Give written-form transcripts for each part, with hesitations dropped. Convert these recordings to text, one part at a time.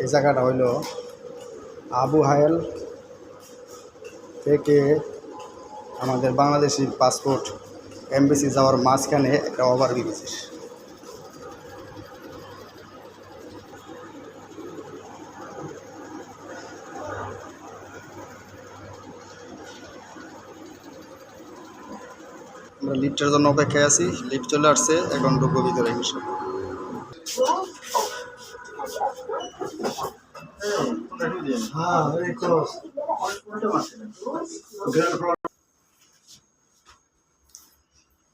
এই জায়গাটা হইল আবু হায়েল থেকে আমাদের বাংলাদেশি পাসপোর্ট এমবেসি যাওয়ার মাঝখানে একটা ওভারব্রিজ। আমরা লিফটের জন্য অপেক্ষায় আছি, লিফট চলে আসছে, এখন ঢুকবো ভিতরে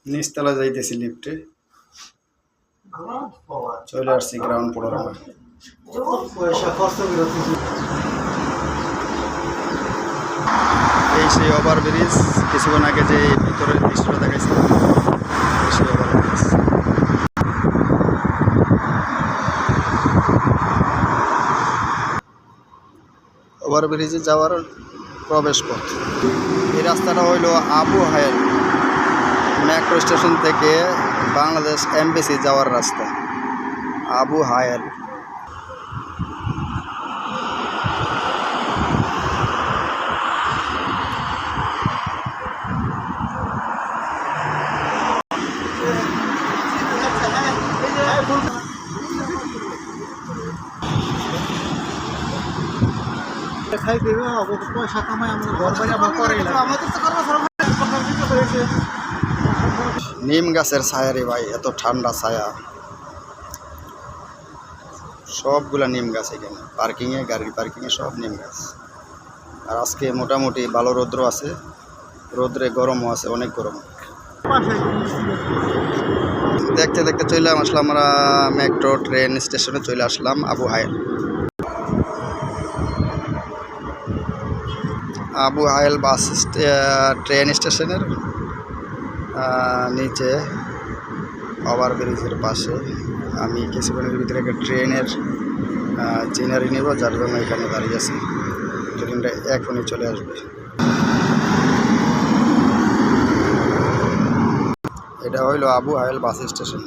নিচতলা যাইতেছি লিফটে, চলে আসছি গ্রাউন্ড ফ্লোরে। এই সেই ওভারব্রিজ, কিছুক্ষণ আগে যে ভিতরের দৃশ্যটা দেখাইছিল সেই ওভারব্রিজ। ওভারব্রিজে যাওয়ার প্রবেশ পথ। এই রাস্তাটা হইল আবু হায়েল মেট্রো স্টেশন থেকে বাংলাদেশ এমবেসি যাওয়ার রাস্তা। আবু হায়েল নিম গাছের ছায়া রে ভাই, এত ঠান্ডা ছায়া, সবগুলা নিম গাছ এখানে পার্কিংয়ে, গাড়ির পার্কিংয়ে সব নিম গাছ। আর আজকে মোটামুটি ভালো রৌদ্র আছে, রৌদ্রে গরমও আছে, অনেক গরম। দেখতে দেখতে চলে আসলাম আমরা মেট্রো ট্রেন স্টেশনে, চলে আসলাম আবু হায়েল। আবু হায়েল বাস ট্রেন স্টেশনের নিচে ওভারব্রিজের পাশে। আমি কিছুক্ষণের ভিতরে একটা ট্রেনের চিনারি নেব, যার জন্য এখানে দাঁড়িয়ে আছি। ট্রেনটা এখনই চলে আসবে। এটা হইল আবু হায়েল বাস স্টেশন।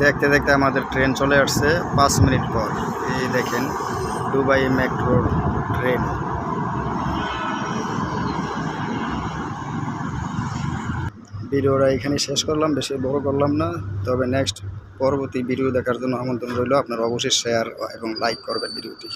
দেখতে দেখতে আমাদের ট্রেন চলে আসছে 5 মিনিট পর। এই দেখেন দুবাই মেট্রো ট্রেন। ভিডিওটা এখানে শেষ করলাম, বেশি বড় করলাম না। তবে নেক্সট পরবর্তী ভিডিও দেখার জন্য আমন্ত্রণ রইল। আপনারা অবশ্যই শেয়ার এবং লাইক করবেন ভিডিওটি।